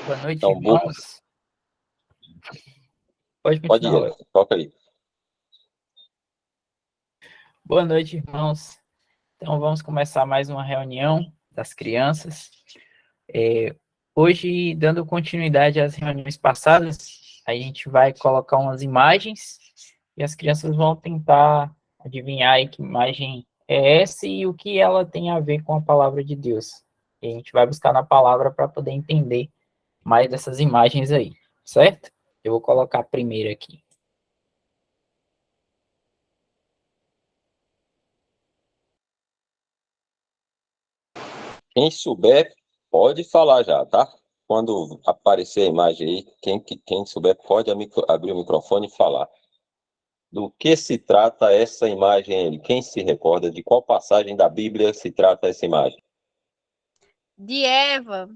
Boa noite, Então, irmãos. Pode pode continuar. ir, toca aí. Boa noite, irmãos. Então, vamos começar mais uma reunião das crianças. Hoje, dando continuidade às reuniões passadas, a gente vai colocar umas imagens e as crianças vão tentar adivinhar aí que imagem é essa e o que ela tem a ver com a palavra de Deus. E a gente vai buscar na palavra para poder entender mais dessas imagens aí, certo? Eu vou colocar a primeira aqui. Quem souber, pode falar já, tá? Quando aparecer a imagem aí, quem souber pode abrir o microfone e falar. Do que se trata essa imagem aí? Quem se recorda de qual passagem da Bíblia se trata essa imagem? De Eva.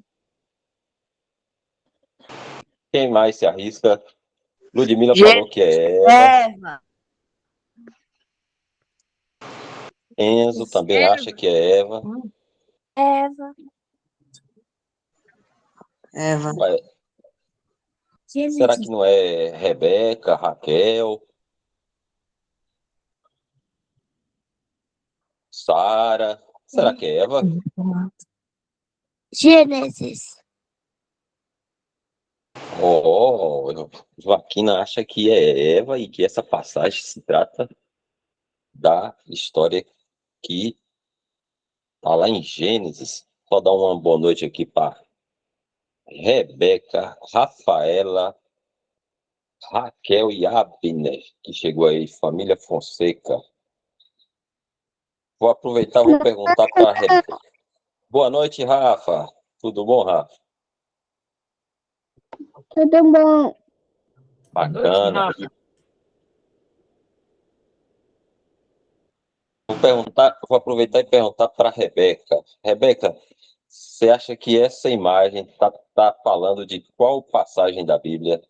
Quem mais se arrisca? Ludmila falou que é Eva. Eva. Enzo também acha que é Eva. Eva. Ué, será que não é Rebeca, Raquel, Sara? Será que é Eva? Gênesis. Joaquina acha que é Eva e que essa passagem se trata da história que está lá em Gênesis. Só dar uma boa noite aqui para Rebeca, Rafaela, Raquel e Abner, que chegou aí, família Fonseca. Vou aproveitar e vou perguntar para Rebeca. Boa noite, Rafa. Tudo bom, Rafa? Tudo bom? Boa noite, Bacana. Rafa. Vou aproveitar e perguntar para Rebeca. Rebeca, você acha que essa imagem tá falando de qual passagem da Bíblia?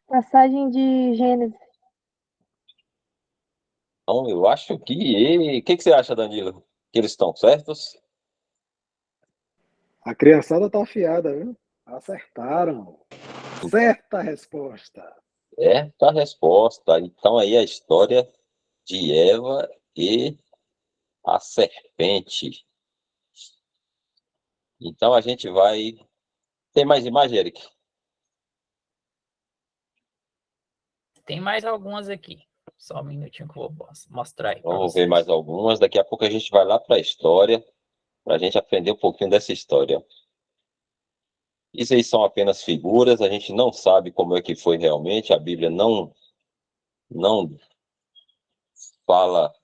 Passagem de Gênesis. Então, eu acho que... O que você acha, Danilo? Que eles estão certos? A criançada tá afiada, viu? Acertaram. Certa resposta. Certa resposta. Então, aí a história de Eva e a serpente. Então, a gente vai... Tem mais imagem, Eric? Tem mais algumas aqui. Só um minutinho que eu vou mostrar aí para Vamos ver vocês. mais algumas. Daqui a pouco a gente vai lá para a história, para a gente aprender um pouquinho dessa história. Isso aí são apenas figuras, a gente não sabe como é que foi realmente, a Bíblia não fala,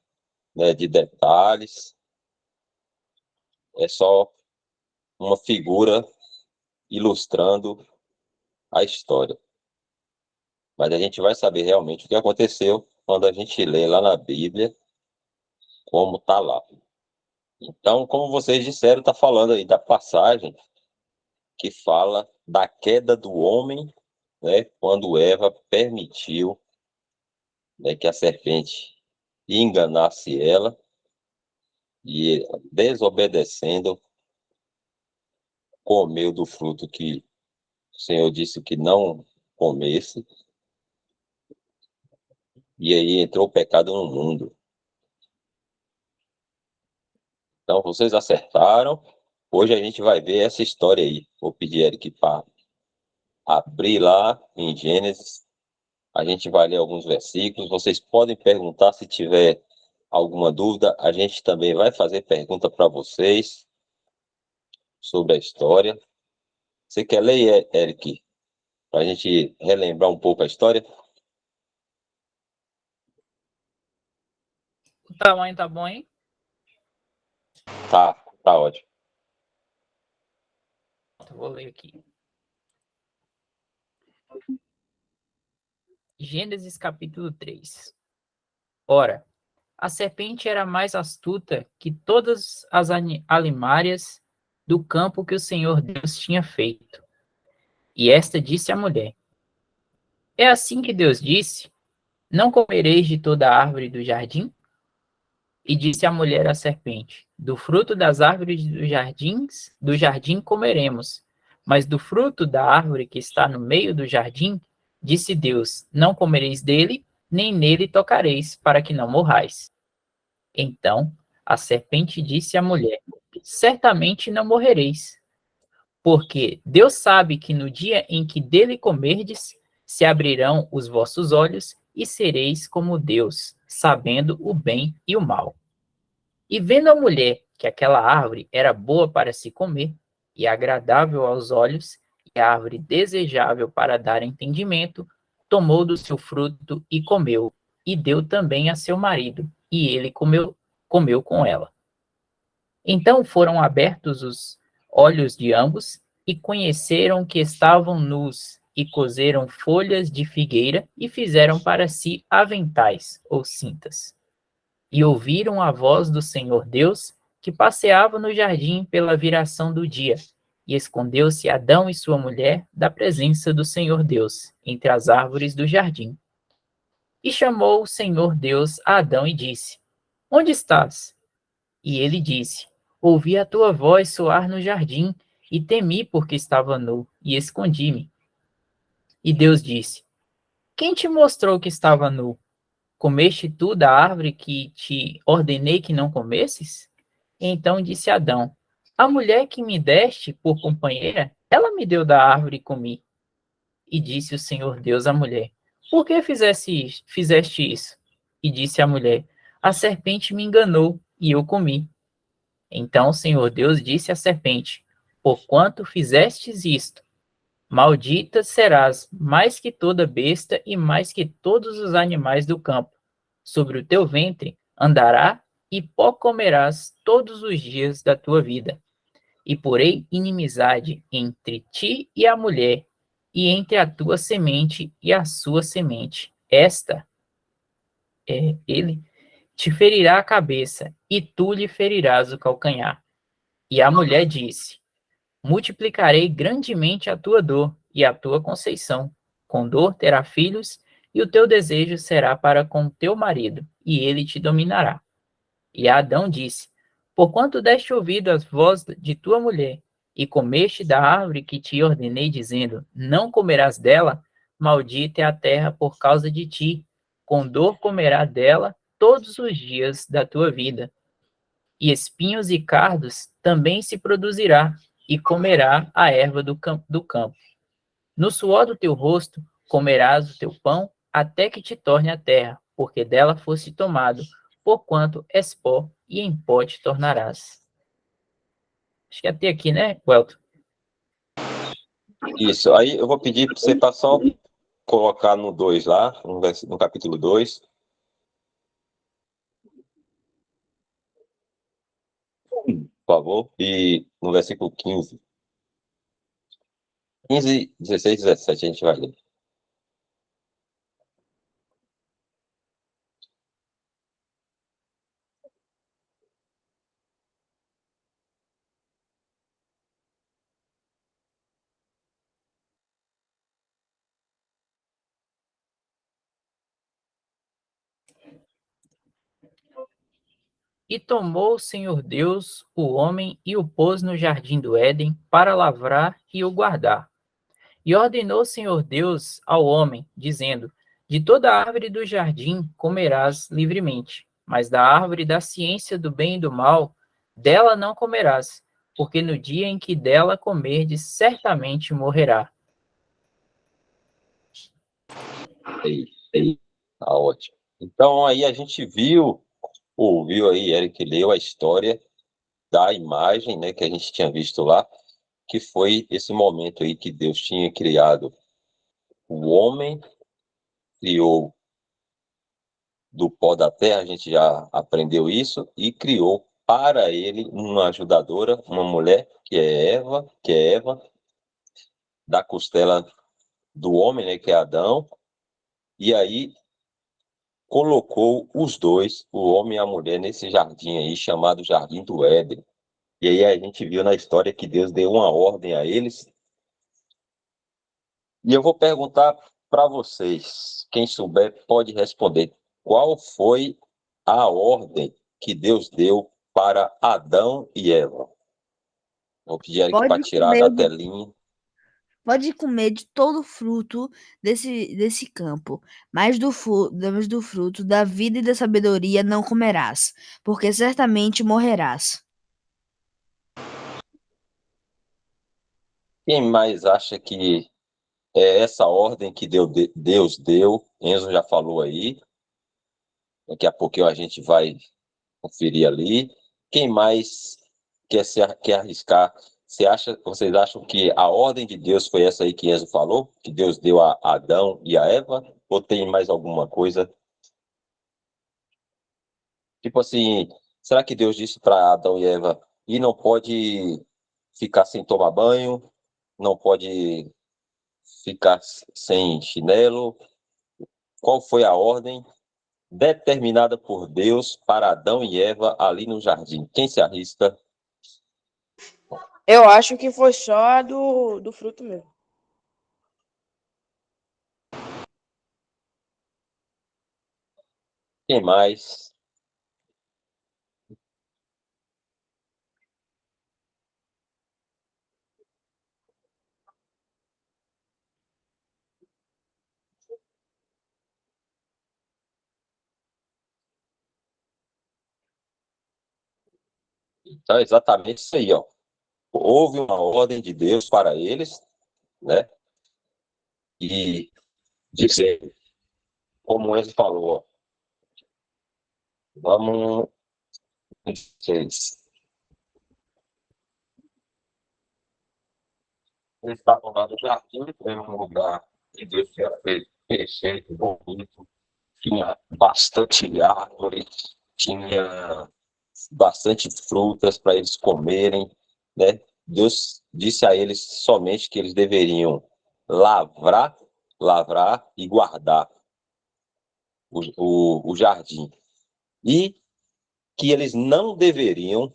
né, de detalhes, é só uma figura ilustrando a história. Mas a gente vai saber realmente o que aconteceu quando a gente lê lá na Bíblia, como está lá. Então, como vocês disseram, está falando aí da passagem que fala da queda do homem, né, quando Eva permitiu, né, que a serpente enganasse ela e, desobedecendo, comeu do fruto que o Senhor disse que não comesse, e aí entrou o pecado no mundo. Então, vocês acertaram. Hoje a gente vai ver essa história aí. Vou pedir, Eric, para abrir lá em Gênesis. A gente vai ler alguns versículos. Vocês podem perguntar se tiver alguma dúvida. A gente também vai fazer pergunta para vocês sobre a história. Você quer ler, Eric, para a gente relembrar um pouco a história? O tamanho tá bom, hein? Tá ótimo. Eu vou ler aqui. Gênesis capítulo 3. Ora, a serpente era mais astuta que todas as alimárias do campo que o Senhor Deus tinha feito. E esta disse à mulher: É assim que Deus disse: Não comereis de toda a árvore do jardim? E disse a mulher à serpente: do fruto das árvores do jardim comeremos, mas do fruto da árvore que está no meio do jardim, disse Deus: não comereis dele, nem nele tocareis, para que não morrais. Então a serpente disse à mulher: certamente não morrereis, porque Deus sabe que no dia em que dele comerdes, se abrirão os vossos olhos e sereis como Deus, sabendo o bem e o mal. E vendo a mulher que aquela árvore era boa para se comer, e agradável aos olhos, e árvore desejável para dar entendimento, tomou do seu fruto e comeu, e deu também a seu marido, e ele comeu com ela. Então foram abertos os olhos de ambos, e conheceram que estavam nus, e coseram folhas de figueira, e fizeram para si aventais ou cintas. E ouviram a voz do Senhor Deus, que passeava no jardim pela viração do dia. E escondeu-se Adão e sua mulher da presença do Senhor Deus, entre as árvores do jardim. E chamou o Senhor Deus a Adão e disse: onde estás? E ele disse: ouvi a tua voz soar no jardim, e temi porque estava nu, e escondi-me. E Deus disse: quem te mostrou que estava nu? Comeste tu da árvore que te ordenei que não comesses? Então disse Adão: a mulher que me deste por companheira, ela me deu da árvore e comi. E disse o Senhor Deus à mulher: por que fizeste isso? E disse a mulher: a serpente me enganou e eu comi. Então o Senhor Deus disse à serpente: porquanto fizestes isto, maldita serás mais que toda besta e mais que todos os animais do campo. Sobre o teu ventre andará e pó comerás todos os dias da tua vida. E porei inimizade entre ti e a mulher, e entre a tua semente e a sua semente. Ele, te ferirá a cabeça, e tu lhe ferirás o calcanhar. E a mulher disse: multiplicarei grandemente a tua dor e a tua conceição. Com dor terá filhos, e o teu desejo será para com teu marido, e ele te dominará. E Adão disse: porquanto deste ouvido às vozes de tua mulher, e comeste da árvore que te ordenei, dizendo: não comerás dela, maldita é a terra por causa de ti. Com dor comerá dela todos os dias da tua vida. E espinhos e cardos também se produzirá, e comerá a erva do campo. No suor do teu rosto comerás o teu pão, até que te torne a terra, porque dela foste tomado, porquanto és pó, e em pó te tornarás. Acho que até aqui, né, Welton? Isso. Aí eu vou pedir para você para só colocar no 2 lá, no capítulo 2. Por favor. E no versículo 15. 15, 16, 17, a gente vai ler. E tomou o Senhor Deus o homem e o pôs no jardim do Éden para lavrar e o guardar. E ordenou o Senhor Deus ao homem, dizendo: de toda árvore do jardim comerás livremente, mas da árvore da ciência do bem e do mal, dela não comerás, porque no dia em que dela comerdes, certamente morrerá. Aí, tá ótimo. Então, aí a gente ouviu aí, Eric leu a história da imagem, né, que a gente tinha visto lá, que foi esse momento aí que Deus tinha criado o homem, criou do pó da terra, a gente já aprendeu isso, e criou para ele uma ajudadora, uma mulher, que é Eva, da costela do homem, né, que é Adão, e aí colocou os dois, o homem e a mulher, nesse jardim aí, chamado Jardim do Éden. E aí a gente viu na história que Deus deu uma ordem a eles. E eu vou perguntar para vocês, quem souber pode responder. Qual foi a ordem que Deus deu para Adão e Eva? Vou pedir a Eric para Pode tirar da comer de, telinha. pode comer de todo fruto desse campo, mas do fruto da vida e da sabedoria não comerás, porque certamente morrerás. Quem mais acha que é essa ordem que Deus deu? Enzo já falou aí. Daqui a pouquinho a gente vai conferir ali. Quem mais quer arriscar? Vocês acham que a ordem de Deus foi essa aí que Enzo falou? Que Deus deu a Adão e a Eva? Ou tem mais alguma coisa? Tipo assim, será que Deus disse para Adão e Eva e não pode ficar sem tomar banho? Não pode ficar sem chinelo? Qual foi a ordem determinada por Deus para Adão e Eva ali no jardim? Quem se arrisca? Eu acho que foi só a do fruto mesmo. Quem mais? Então, é exatamente isso aí, ó. Houve uma ordem de Deus para eles, né? E dizer, como o Enzo falou, ó, vamos, vocês estavam lá no jardim, era um lugar que Deus tinha feito perfeito, bonito, tinha bastante árvore, tinha bastante frutas para eles comerem, né? Deus disse a eles somente que eles deveriam lavrar, lavrar e guardar o jardim. E que eles não deveriam,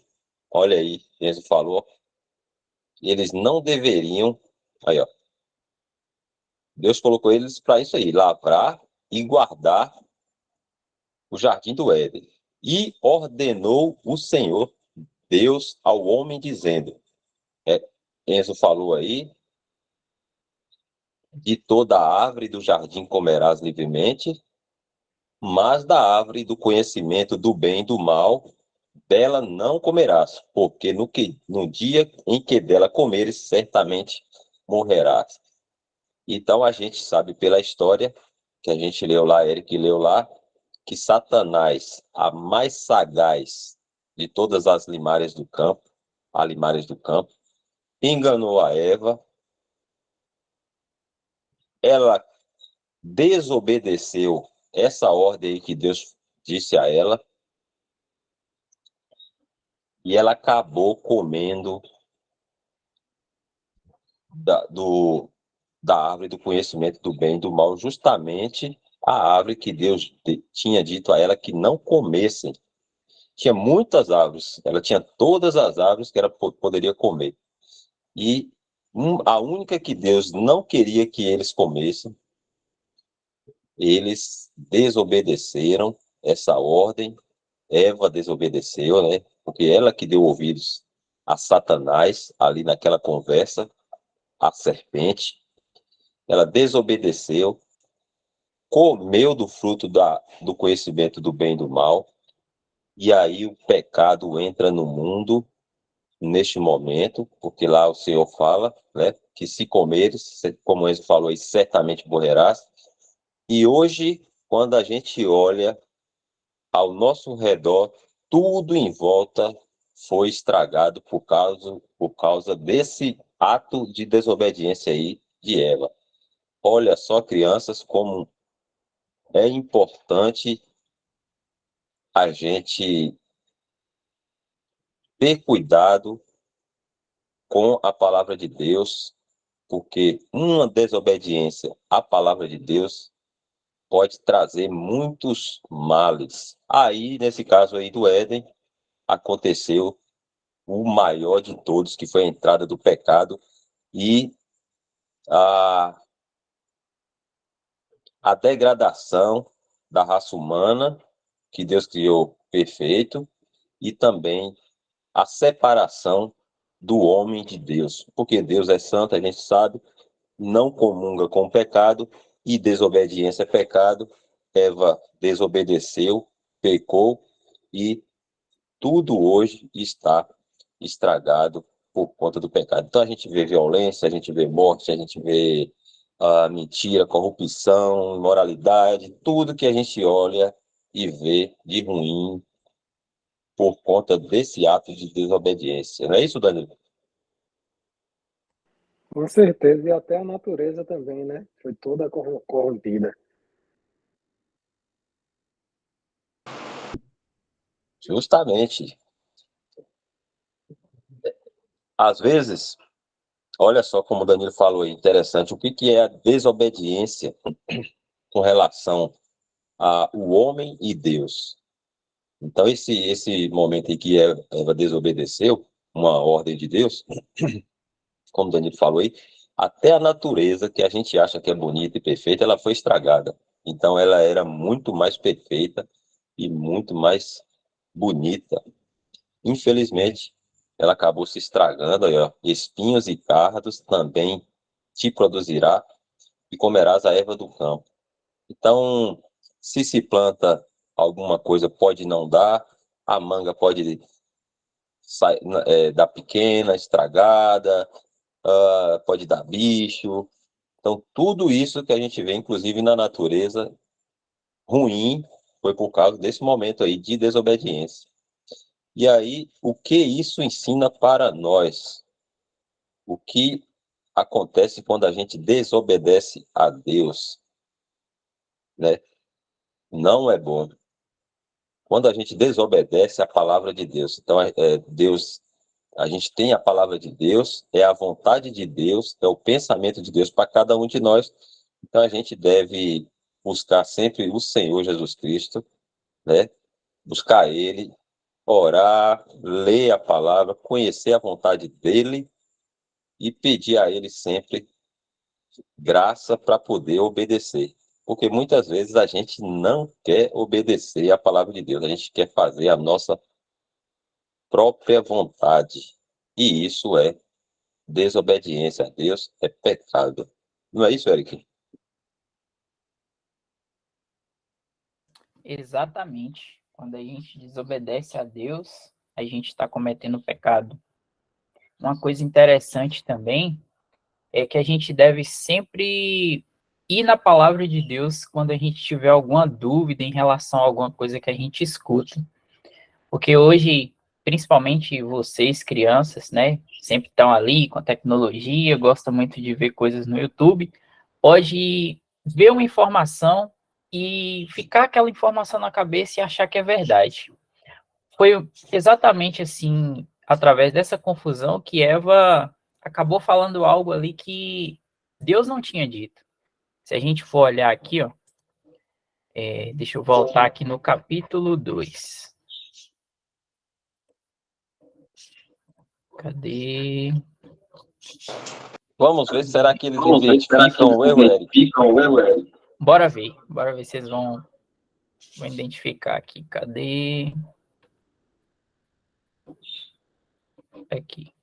olha aí, Jesus falou, eles não deveriam, aí ó, Deus colocou eles para isso aí, lavrar e guardar o jardim do Éden. E ordenou o Senhor Deus ao homem dizendo, Enzo falou aí, de toda a árvore do jardim comerás livremente, mas da árvore do conhecimento do bem e do mal, dela não comerás, porque no dia em que dela comeres, certamente morrerás. Então a gente sabe pela história, que a gente leu lá, Eric leu lá, que Satanás, a mais sagaz de todas as limárias do campo, enganou a Eva, ela desobedeceu essa ordem aí que Deus disse a ela, e ela acabou comendo da árvore do conhecimento do bem e do mal, justamente a árvore que Deus tinha dito a ela que não comessem. Tinha muitas árvores, ela tinha todas as árvores que ela poderia comer. E a única que Deus não queria que eles comessem, eles desobedeceram essa ordem. Eva desobedeceu, né? Porque ela que deu ouvidos a Satanás ali naquela conversa, a serpente, ela desobedeceu, comeu do fruto do conhecimento do bem e do mal, e aí o pecado entra no mundo neste momento, porque lá o Senhor fala, né, que se comeres, como o Enzo falou aí, certamente morrerás. E hoje, quando a gente olha ao nosso redor, tudo em volta foi estragado por causa desse ato de desobediência aí de Eva. Olha só, crianças, como é importante a gente ter cuidado com a palavra de Deus, porque uma desobediência à palavra de Deus pode trazer muitos males. Aí, nesse caso aí do Éden, aconteceu o maior de todos, que foi a entrada do pecado e a, degradação da raça humana, que Deus criou perfeito, e também a separação do homem de Deus. Porque Deus é santo, a gente sabe, não comunga com o pecado, e desobediência é pecado. Eva desobedeceu, pecou, e tudo hoje está estragado por conta do pecado. Então a gente vê violência, a gente vê morte, a gente vê mentira, corrupção, imoralidade, tudo que a gente olha e vê de ruim por conta desse ato de desobediência. Não é isso, Danilo? Com certeza, e até a natureza também, né? Foi toda corrompida. Justamente. Às vezes, olha só como o Danilo falou aí, interessante, o que é a desobediência com relação ao homem e Deus. Então, esse momento em que Eva desobedeceu uma ordem de Deus, como o Danilo falou aí, até a natureza que a gente acha que é bonita e perfeita, ela foi estragada. Então, ela era muito mais perfeita e muito mais bonita. Infelizmente, ela acabou se estragando. Aí, ó, espinhos e cardos também te produzirá e comerás a erva do campo. Então, se planta alguma coisa, pode não dar, a manga pode dar pequena, estragada, pode dar bicho. Então, tudo isso que a gente vê, inclusive na natureza, ruim, foi por causa desse momento aí de desobediência. E aí, o que isso ensina para nós? O que acontece quando a gente desobedece a Deus, né? Não é bom. Quando a gente desobedece a palavra de Deus. Então, Deus, a gente tem a palavra de Deus, é a vontade de Deus, é o pensamento de Deus para cada um de nós. Então, a gente deve buscar sempre o Senhor Jesus Cristo, né? Buscar Ele, orar, ler a palavra, conhecer a vontade dEle e pedir a Ele sempre graça para poder obedecer. Porque muitas vezes a gente não quer obedecer a palavra de Deus, a gente quer fazer a nossa própria vontade. E isso é desobediência a Deus, é pecado. Não é isso, Eric? Exatamente. Quando a gente desobedece a Deus, a gente está cometendo pecado. Uma coisa interessante também é que a gente deve sempre ir na palavra de Deus quando a gente tiver alguma dúvida em relação a alguma coisa que a gente escuta. Porque hoje, principalmente vocês, crianças, né, sempre estão ali com a tecnologia, gostam muito de ver coisas no YouTube, pode ver uma informação e ficar aquela informação na cabeça e achar que é verdade. Foi exatamente assim, através dessa confusão, que Eva acabou falando algo ali que Deus não tinha dito. Se a gente for olhar aqui, ó, deixa eu voltar aqui no capítulo 2. Cadê? Vamos ver, será que eles identificam o erro, Eric? Bora ver se eles vão identificar aqui. Cadê? Aqui.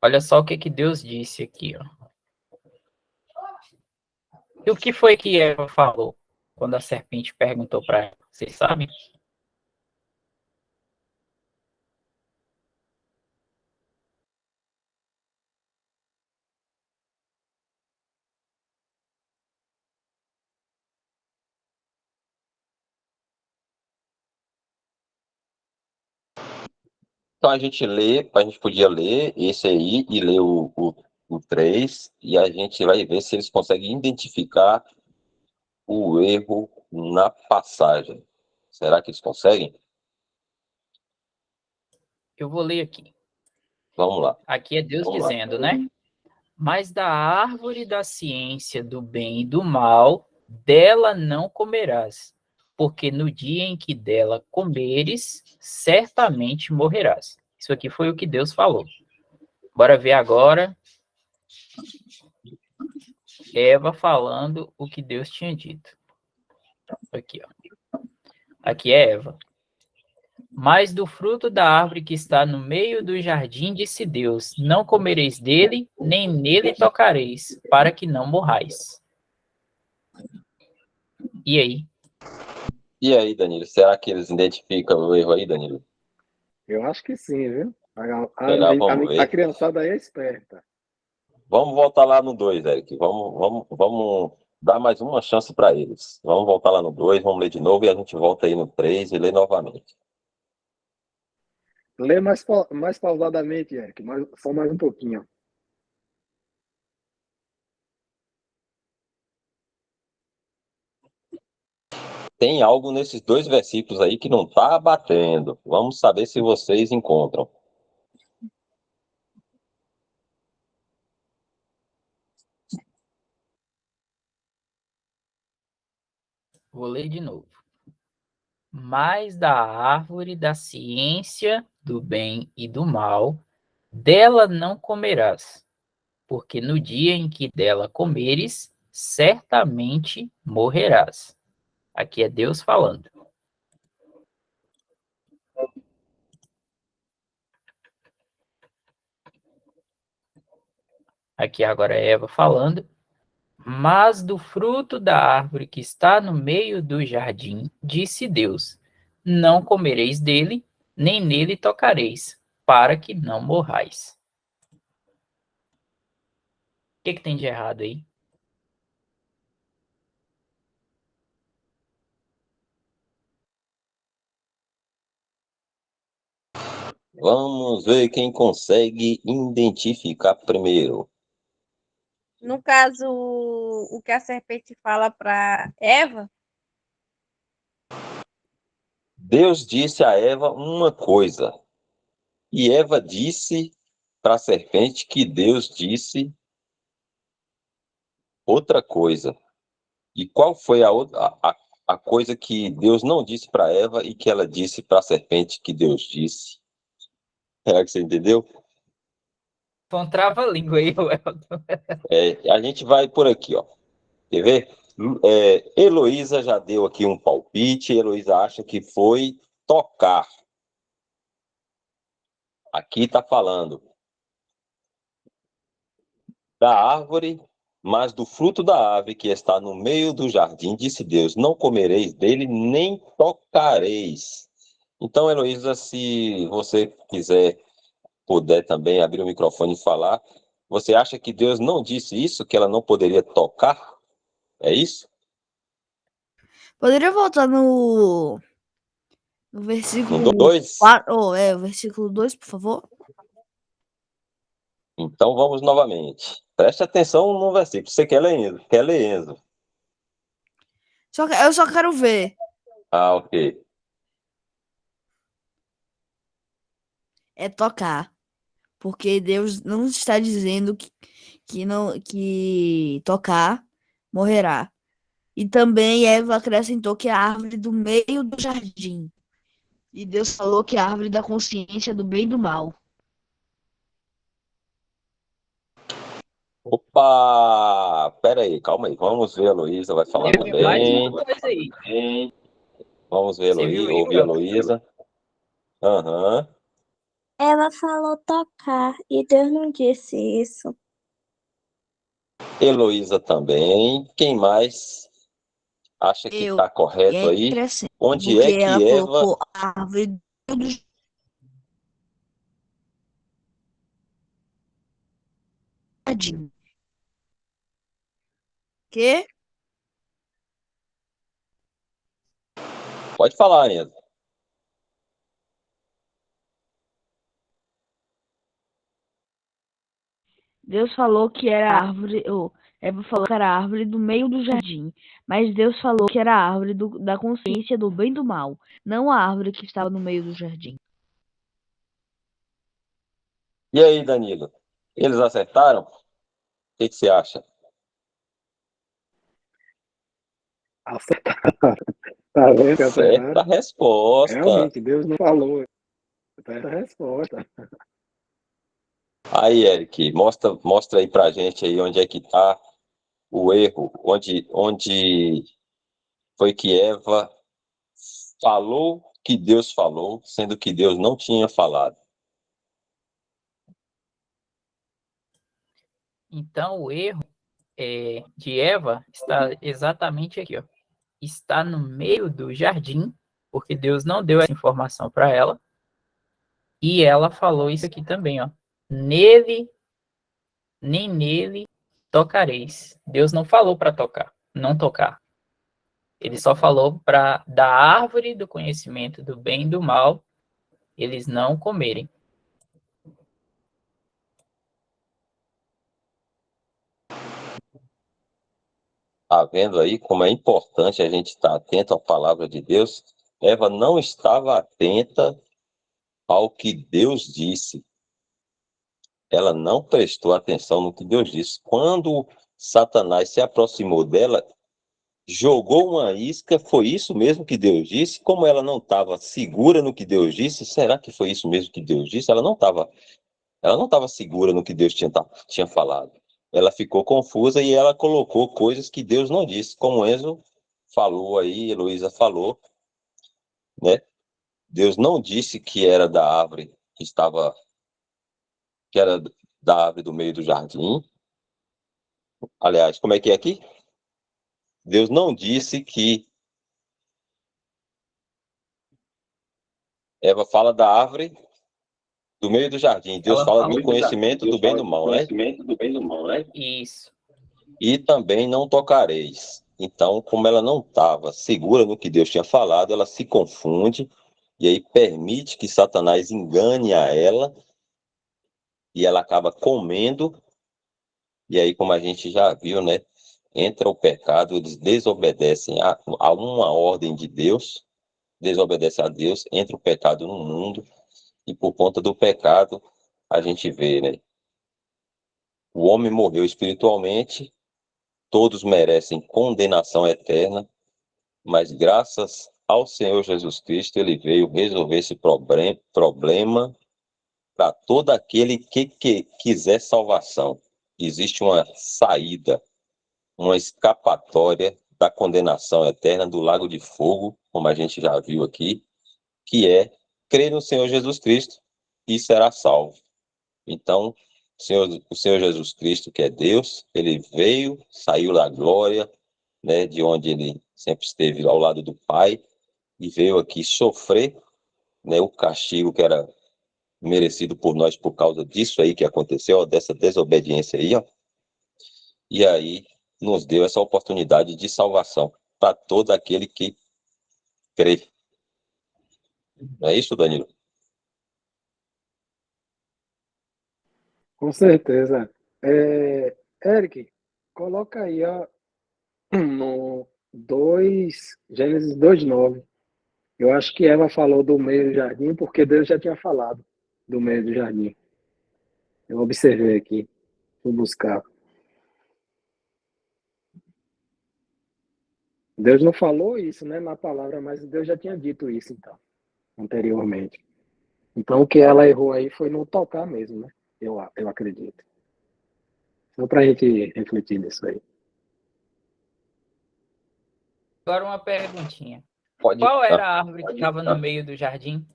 Olha só o que Deus disse aqui, ó. E o que foi que Eva falou quando a serpente perguntou para ela? Vocês sabem? Então a gente podia ler esse aí e ler o 3, e a gente vai ver se eles conseguem identificar o erro na passagem. Será que eles conseguem? Eu vou ler aqui. Vamos lá. Aqui é Deus dizendo, né? Mas da árvore da ciência do bem e do mal, dela não comerás, porque no dia em que dela comeres, certamente morrerás. Isso aqui foi o que Deus falou. Bora ver agora Eva falando o que Deus tinha dito. Aqui, ó. Aqui é Eva. Mas do fruto da árvore que está no meio do jardim, disse Deus: não comereis dele, nem nele tocareis, para que não morrais. E aí? E aí, Danilo, será que eles identificam o erro aí, Danilo? Eu acho que sim, viu? Será? Vamos A ver. criançada aí é esperta. Vamos voltar lá no 2, Eric. Vamos dar mais uma chance para eles. Vamos voltar lá no 2, vamos ler de novo e a gente volta aí no 3 e lê novamente. Lê mais pausadamente, Eric. Só mais um pouquinho. Tem algo nesses 2 versículos aí que não está batendo. Vamos saber se vocês encontram. Vou ler de novo. Mas da árvore da ciência do bem e do mal, dela não comerás, porque no dia em que dela comeres, certamente morrerás. Aqui é Deus falando. Aqui agora é Eva falando. Mas do fruto da árvore que está no meio do jardim, disse Deus: não comereis dele, nem nele tocareis, para que não morrais. O que tem de errado aí? Vamos ver quem consegue identificar primeiro. No caso, o que a serpente fala para Eva, Deus disse a Eva uma coisa, e Eva disse para a serpente que Deus disse outra coisa. E qual foi a coisa que Deus não disse para Eva e que ela disse para a serpente que Deus disse? Será que você entendeu? Foi um trava-língua aí, Welton. A gente vai por aqui, ó. Quer ver? Heloísa já deu aqui um palpite. Heloísa acha que foi tocar. Aqui está falando da árvore, mas do fruto da árvore que está no meio do jardim, disse Deus: não comereis dele, nem tocareis. Então, Heloísa, se você puder também abrir o microfone e falar, você acha que Deus não disse isso, que ela não poderia tocar? É isso? Poderia voltar no versículo No 2? 4, o versículo 2, por favor? Então vamos novamente. Preste atenção no versículo. Você quer ler, Enzo? Quer ler, Enzo? Eu só quero ver. Ah, ok. É tocar. Porque Deus não está dizendo que tocar morrerá. E também Eva acrescentou que é a árvore do meio do jardim. E Deus falou que é a árvore da consciência do bem e do mal. Opa! Pera aí, calma aí. Vamos ver, a Heloísa vai falar Teve mais também. uma coisa aí. Vamos ver, Você viu aí, ouvir a Welton? Heloísa. Aham. Ela falou tocar e Deus não disse isso. Heloísa também. Quem mais acha que Eu. está correto E é aí? interessante. Onde Porque é que ela Eva... colocou a árvore do jardim. Que? Pode falar, Enzo. Deus falou que era a árvore. Eva falou que era a árvore do meio do jardim. Mas Deus falou que era a árvore da consciência do bem e do mal. Não a árvore que estava no meio do jardim. E aí, Danilo? Eles acertaram? O que você acha? Acertaram. Tá vendo que Certa acertaram? resposta. Realmente, Deus não falou. Certa resposta. Aí, Eric, mostra aí pra gente aí onde é que tá o erro, onde foi que Eva falou que Deus falou, sendo que Deus não tinha falado? Então, o erro de Eva está exatamente aqui, ó. Está no meio do jardim, porque Deus não deu essa informação para ela. E ela falou isso aqui também, ó. Nele, nem nele tocareis. Deus não falou para tocar, não tocar. Ele só falou para da árvore do conhecimento do bem e do mal eles não comerem. Tá vendo aí como é importante a gente estar atento à palavra de Deus? Eva não estava atenta ao que Deus disse. Ela não prestou atenção no que Deus disse. Quando Satanás se aproximou dela, jogou uma isca, foi isso mesmo que Deus disse? Como ela não estava segura no que Deus disse, será que foi isso mesmo que Deus disse? Ela não estava segura no que Deus tinha falado. Ela ficou confusa e ela colocou coisas que Deus não disse, como Enzo falou aí, Heloísa falou, né? Deus não disse que era da árvore que era da árvore do meio do jardim. Aliás, como é que é aqui? Deus não disse que Eva fala da árvore do meio do jardim. Deus Ela fala fala do conhecimento do bem e do mal, né? isso. E também não tocareis. Então, como ela não estava segura no que Deus tinha falado, ela se confunde e aí permite que Satanás engane a ela e ela acaba comendo. E aí, como a gente já viu, né? Entra o pecado, eles desobedecem a uma ordem de Deus, desobedecem a Deus, entra o pecado no mundo e por conta do pecado a gente vê, né? O homem morreu espiritualmente, todos merecem condenação eterna, mas graças ao Senhor Jesus Cristo, ele veio resolver esse problema para todo aquele que quiser salvação. Existe uma saída, uma escapatória da condenação eterna do lago de fogo, como a gente já viu aqui, que é crer no Senhor Jesus Cristo e será salvo. Então, o Senhor Jesus Cristo, que é Deus, ele veio, saiu da glória, né, de onde ele sempre esteve ao lado do Pai, e veio aqui sofrer, né, o castigo que era merecido por nós por causa disso aí que aconteceu, ó, dessa desobediência aí, ó. E aí nos deu essa oportunidade de salvação para todo aquele que crê. Não é isso, Danilo? Com certeza. Eric, coloca aí, ó, no Gênesis 2:9. Eu acho que Eva falou do meio do jardim porque Deus já tinha falado do meio do jardim. Eu observei aqui, fui buscar. Deus não falou isso, né, na palavra, mas Deus já tinha dito isso, então, anteriormente. Então, o que ela errou aí foi não tocar mesmo, né? Eu acredito. Só para a gente refletir nisso aí. Agora uma perguntinha. Pode. Qual era a árvore que estava no meio do jardim?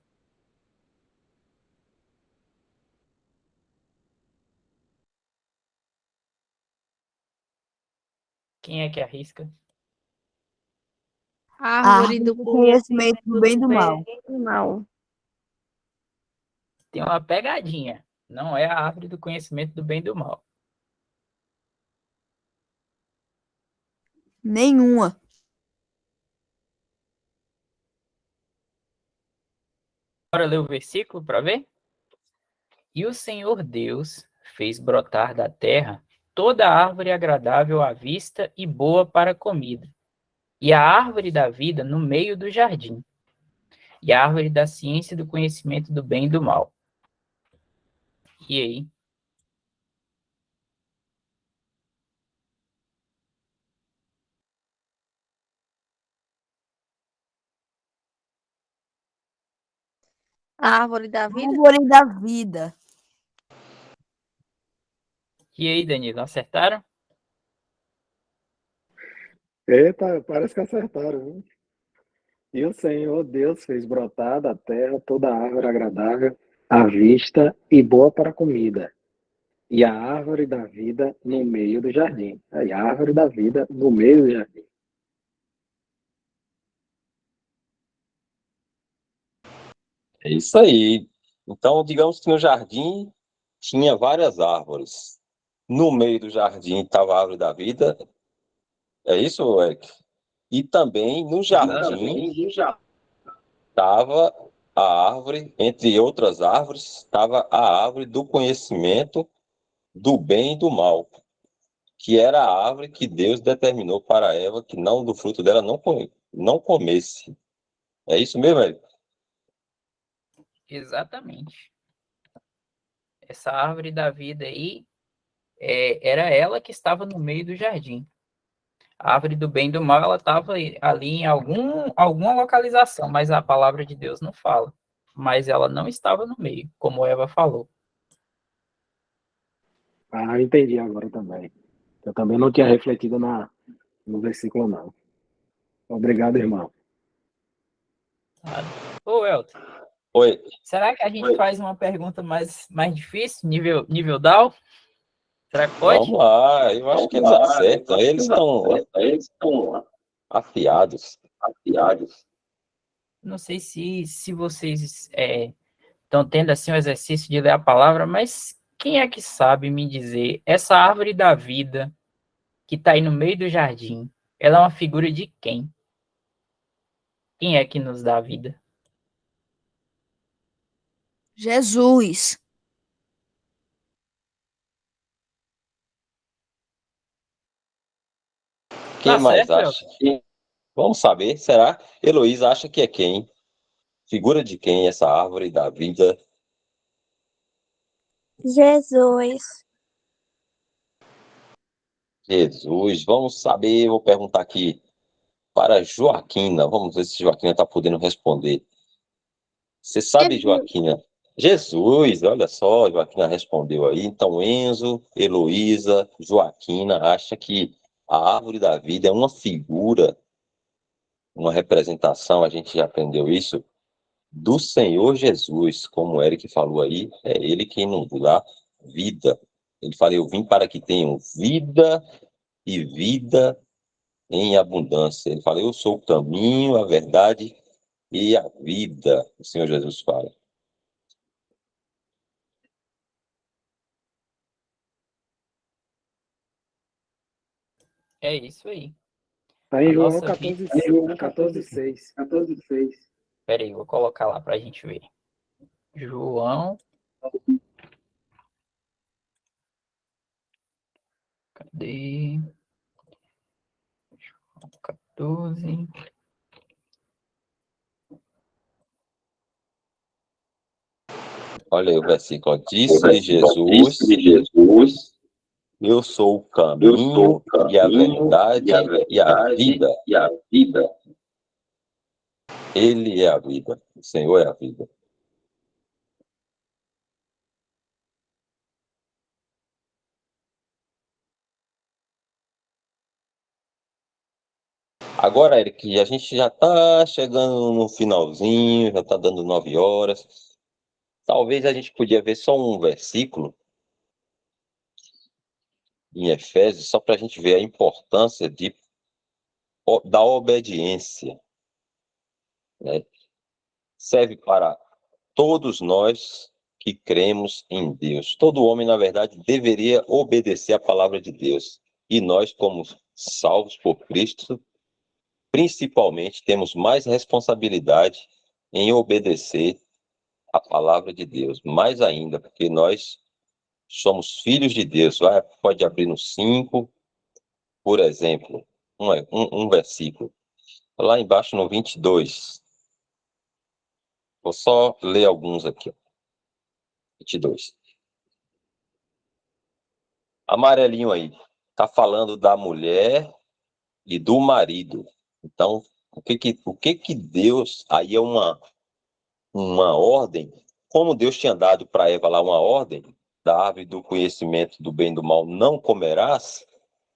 Quem é que arrisca? Árvore do conhecimento do bem e do mal. bem e do mal. Tem uma pegadinha. Não é a árvore do conhecimento do bem e do mal. Nenhuma. Bora ler o versículo para ver? E o Senhor Deus fez brotar da terra toda árvore agradável à vista e boa para a comida, e a árvore da vida no meio do jardim, e a árvore da ciência e do conhecimento do bem e do mal. E aí? Árvore da vida? Árvore da vida. E aí, Danilo, acertaram? Eita, parece que acertaram, viu? E o Senhor Deus fez brotar da terra toda árvore agradável à vista e boa para a comida, e a árvore da vida no meio do jardim. Aí, a árvore da vida no meio do jardim. É isso aí. Então, digamos que no jardim tinha várias árvores. No meio do jardim estava a árvore da vida. É isso, Eric? E também no jardim estava a árvore, entre outras árvores, estava a árvore do conhecimento do bem e do mal, que era a árvore que Deus determinou para Eva que não do fruto dela não comesse. É isso mesmo, Eric? Exatamente. Essa árvore da vida aí, era ela que estava no meio do jardim. A árvore do bem e do mal, ela estava ali em alguma localização, mas a palavra de Deus não fala. Mas ela não estava no meio, como Eva falou. Ah, entendi agora também. Eu também não tinha refletido no versículo, não. Obrigado, irmão. Ô, Elton, Oi. será que a gente faz uma pergunta mais difícil, nível Down? Será que pode? Vamos lá, eu acho que eles acertam. Eles estão afiados. Não sei se vocês estão tendo assim um exercício de ler a palavra, mas quem é que sabe me dizer essa árvore da vida que está aí no meio do jardim, ela é uma figura de quem? Quem é que nos dá a vida? Jesus. Quem Tá mais certo, acha? Vamos saber, será? Heloísa acha que é quem? Figura de quem essa árvore da vida? Jesus. Jesus, vamos saber, vou perguntar aqui para Joaquina. Vamos ver se Joaquina está podendo responder. Você sabe, Joaquina? Jesus, olha só, Joaquina respondeu aí. Então, Enzo, Heloísa, Joaquina acha que a árvore da vida é uma figura, uma representação, a gente já aprendeu isso, do Senhor Jesus, como o Eric falou aí, é ele quem nos dá vida. Ele fala, eu vim para que tenham vida e vida em abundância. Ele fala, eu sou o caminho, a verdade e a vida, o Senhor Jesus fala. É isso aí. Está em A João nossa vida... 14:6. Peraí, vou colocar lá para a gente ver. João... Cadê? João 14... Olha aí o versículo. Disse-lhe Jesus, eu sou o caminho e a verdade e a vida. Ele é a vida. O Senhor é a vida. Agora, Eric, a gente já está chegando no finalzinho, já está dando 9 horas. Talvez a gente podia ver só um versículo em Efésios, só para a gente ver a importância da obediência, né? Serve para todos nós que cremos em Deus. Todo homem, na verdade, deveria obedecer à palavra de Deus. E nós, como salvos por Cristo, principalmente, temos mais responsabilidade em obedecer à palavra de Deus. Mais ainda, porque nós somos filhos de Deus. Pode abrir no 5, por exemplo, um versículo. Lá embaixo no 22. Vou só ler alguns aqui. 22. Amarelinho aí. Está falando da mulher e do marido. Então, o que Deus... Aí é uma ordem. Como Deus tinha dado para Eva lá uma ordem, da árvore do conhecimento do bem e do mal não comerás,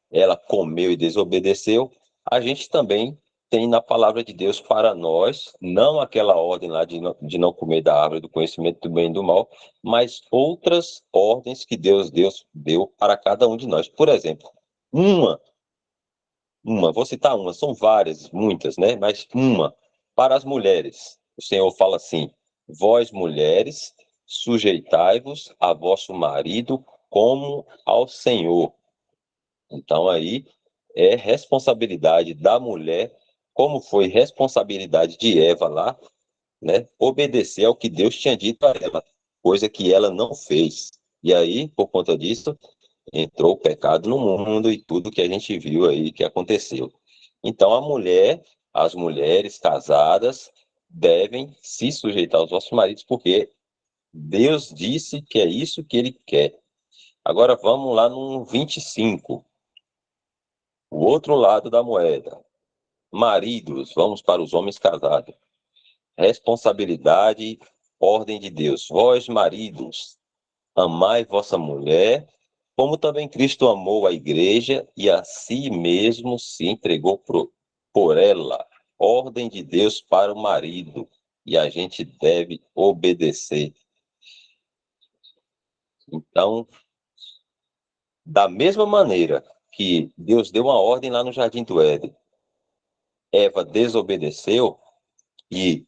ela comeu e desobedeceu, a gente também tem na palavra de Deus para nós, não aquela ordem lá de não comer da árvore do conhecimento do bem e do mal, mas outras ordens que Deus deu para cada um de nós. Por exemplo, vou citar uma, são várias, muitas, né? Mas uma, para as mulheres. O Senhor fala assim: vós, mulheres, sujeitai-vos a vosso marido como ao Senhor. Então, aí é responsabilidade da mulher, como foi responsabilidade de Eva lá, né? Obedecer ao que Deus tinha dito a ela, coisa que ela não fez. E aí, por conta disso, entrou o pecado no mundo e tudo que a gente viu aí que aconteceu. Então, as mulheres casadas devem se sujeitar aos vossos maridos, porque Deus disse que é isso que ele quer. Agora vamos lá no 25, o outro lado da moeda. Maridos, vamos para os homens casados. Responsabilidade, ordem de Deus. Vós, maridos, amai vossa mulher, como também Cristo amou a igreja e a si mesmo se entregou por ela. Ordem de Deus para o marido. E a gente deve obedecer. Então, da mesma maneira que Deus deu uma ordem lá no Jardim do Éden, Eva desobedeceu e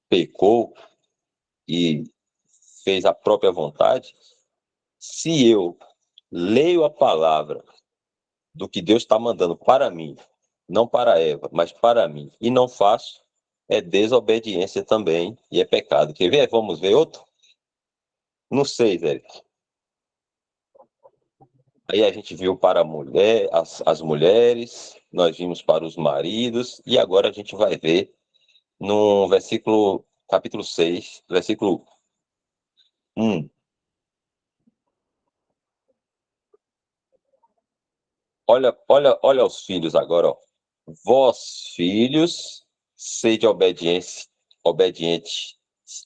pecou e fez a própria vontade. Se eu leio a palavra do que Deus está mandando para mim, não para Eva, mas para mim, e não faço, é desobediência também e é pecado. Quer ver? Vamos ver outro? No 6, Eric. Aí a gente viu para a mulher, as mulheres, nós vimos para os maridos, e agora a gente vai ver no versículo, capítulo 6, versículo 1. Olha os filhos agora, ó. Vós, filhos, sede obedientes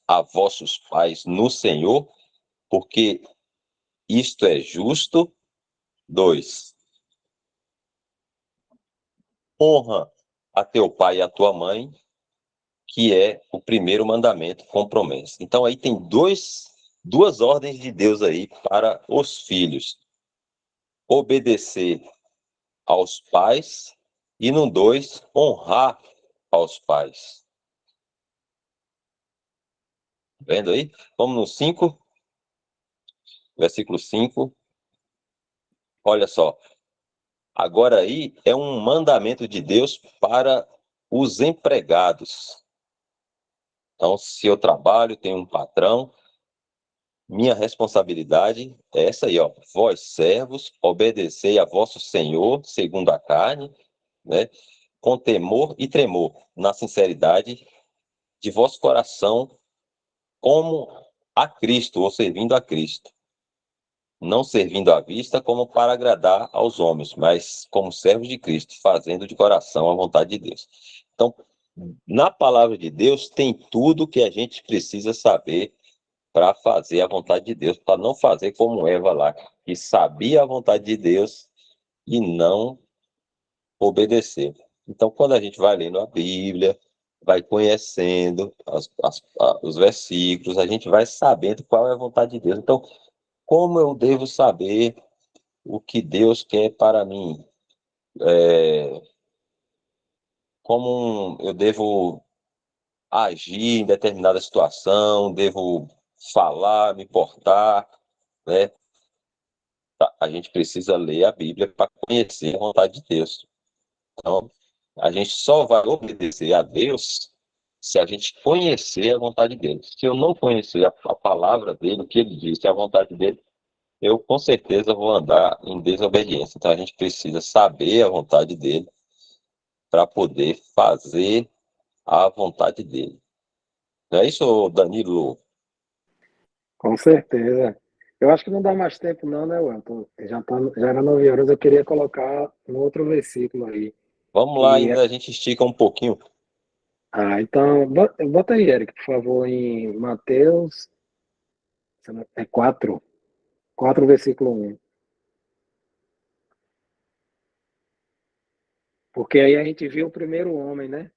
a vossos pais no Senhor, porque isto é justo. 2. Honra a teu pai e a tua mãe, que é o primeiro mandamento com promessa. Então aí tem duas ordens de Deus aí para os filhos. Obedecer aos pais e no 2, honrar aos pais. Vendo aí? Vamos no 5, versículo 5. Olha só. Agora aí é um mandamento de Deus para os empregados. Então, se eu trabalho, tenho um patrão, minha responsabilidade é essa aí, ó. Vós, servos, obedecei a vosso Senhor, segundo a carne, né? Com temor e tremor, na sinceridade de vosso coração, como a Cristo, ou servindo a Cristo. Não servindo à vista como para agradar aos homens, mas como servos de Cristo, fazendo de coração a vontade de Deus. Então, na palavra de Deus tem tudo que a gente precisa saber para fazer a vontade de Deus, para não fazer como Eva lá, que sabia a vontade de Deus e não obedeceu. Então, quando a gente vai lendo a Bíblia, vai conhecendo os versículos, a gente vai sabendo qual é a vontade de Deus. Então, como eu devo saber o que Deus quer para mim? Como eu devo agir em determinada situação? Devo falar, me portar, né? A gente precisa ler a Bíblia para conhecer a vontade de Deus. Então, a gente só vai obedecer a Deus se a gente conhecer a vontade dele. Se eu não conhecer a palavra dele, o que ele disse, a vontade dele, eu com certeza vou andar em desobediência. Então a gente precisa saber a vontade dele para poder fazer a vontade dele. Não é isso, Danilo? Com certeza. Eu acho que não dá mais tempo não, né, Welton? Já era 9 horas, eu queria colocar um outro versículo aí. Vamos lá, E, ainda a gente estica um pouquinho. então, bota aí, Eric, por favor, em Mateus, 4, versículo 1. Porque aí a gente viu o primeiro homem, né?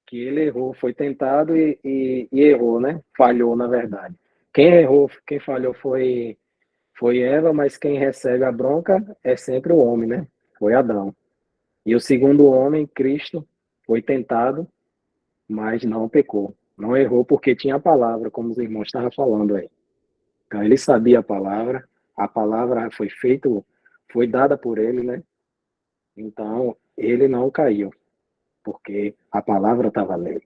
Que ele errou, foi tentado e errou, né? Falhou, na verdade. Quem errou, quem falhou foi Eva, mas quem recebe a bronca é sempre o homem, né? Foi Adão. E o segundo homem, Cristo, foi tentado, mas não pecou. Não errou porque tinha a palavra, como os irmãos estavam falando aí. Então ele sabia a palavra foi dada por ele, né? Então ele não caiu, porque a palavra estava nele.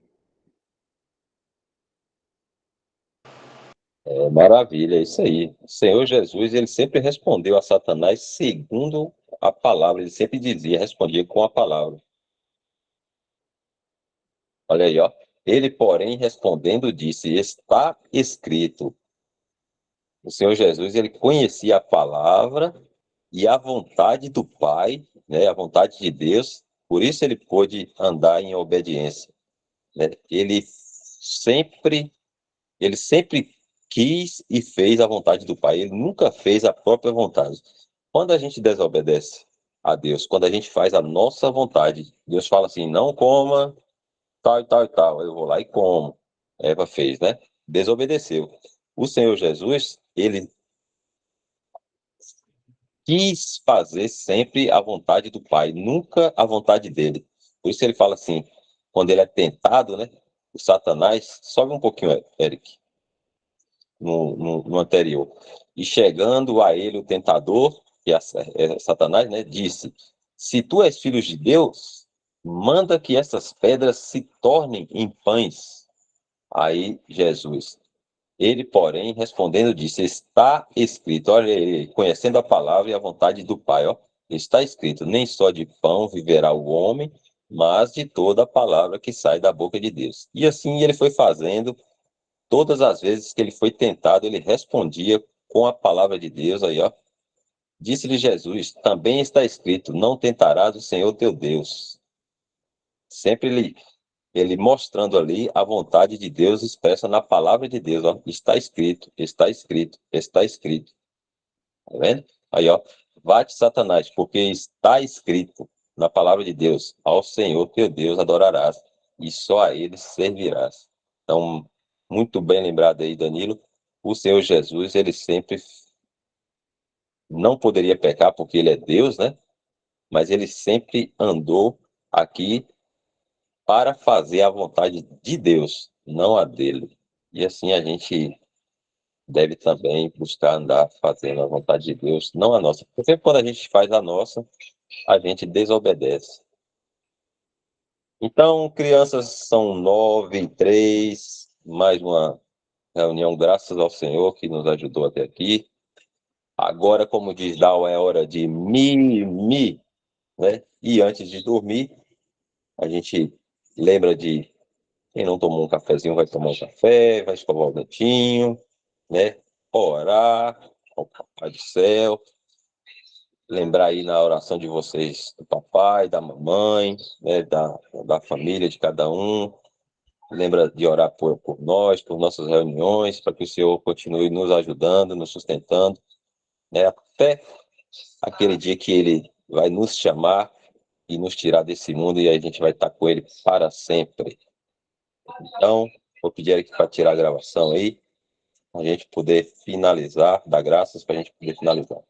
Maravilha, é isso aí. O Senhor Jesus, ele sempre respondeu a Satanás segundo a palavra. Ele sempre dizia, respondia com a palavra. Olha aí, ó. Ele, porém, respondendo, disse: está escrito. O Senhor Jesus, ele conhecia a palavra e a vontade do Pai, né? A vontade de Deus. Por isso ele pôde andar em obediência, né? Ele sempre quis e fez a vontade do Pai. Ele nunca fez a própria vontade. Quando a gente desobedece a Deus, quando a gente faz a nossa vontade, Deus fala assim: não coma tal e tal e tal. Eu vou lá e como. Eva fez, né? Desobedeceu. O Senhor Jesus, ele quis fazer sempre a vontade do Pai, nunca a vontade dele. Por isso ele fala assim, quando ele é tentado, né? O Satanás, sobe um pouquinho, Eric, no anterior. E chegando a ele o tentador, que é Satanás, né? Disse: se tu és filho de Deus, manda que essas pedras se tornem em pães. Aí Jesus, ele, porém, respondendo, disse: está escrito. Olha ele, conhecendo a palavra e a vontade do Pai, ó, está escrito: nem só de pão viverá o homem, mas de toda a palavra que sai da boca de Deus. E assim ele foi fazendo. Todas as vezes que ele foi tentado, ele respondia com a palavra de Deus. Aí, ó, disse-lhe Jesus: também está escrito: não tentarás o Senhor teu Deus. Sempre ele mostrando ali a vontade de Deus expressa na palavra de Deus, ó. Está escrito, está escrito, está escrito. Tá vendo? Aí, ó, bate Satanás, porque está escrito na palavra de Deus: ao Senhor teu Deus adorarás, e só a ele servirás. Então, muito bem lembrado aí, Danilo. O Senhor Jesus, ele sempre não poderia pecar, porque ele é Deus, né? Mas ele sempre andou aqui para fazer a vontade de Deus, não a dele. E assim a gente deve também buscar andar fazendo a vontade de Deus, não a nossa. Porque quando a gente faz a nossa, a gente desobedece. Então, crianças, são 9h03, mais uma reunião, graças ao Senhor que nos ajudou até aqui. Agora, como diz Dal, é hora de mimir, né? E antes de dormir, a gente lembra de quem não tomou um cafezinho vai tomar um café, vai escovar o dentinho, né? Orar ao Papai do Céu. Lembrar aí na oração de vocês do papai, da mamãe, né? Da família de cada um. Lembra de orar por nós, por nossas reuniões, para que o Senhor continue nos ajudando, nos sustentando, né? Até aquele dia que Ele vai nos chamar e nos tirar desse mundo e a gente vai estar com Ele para sempre. Então, vou pedir aqui para tirar a gravação aí, a gente poder finalizar, dar graças para a gente poder finalizar.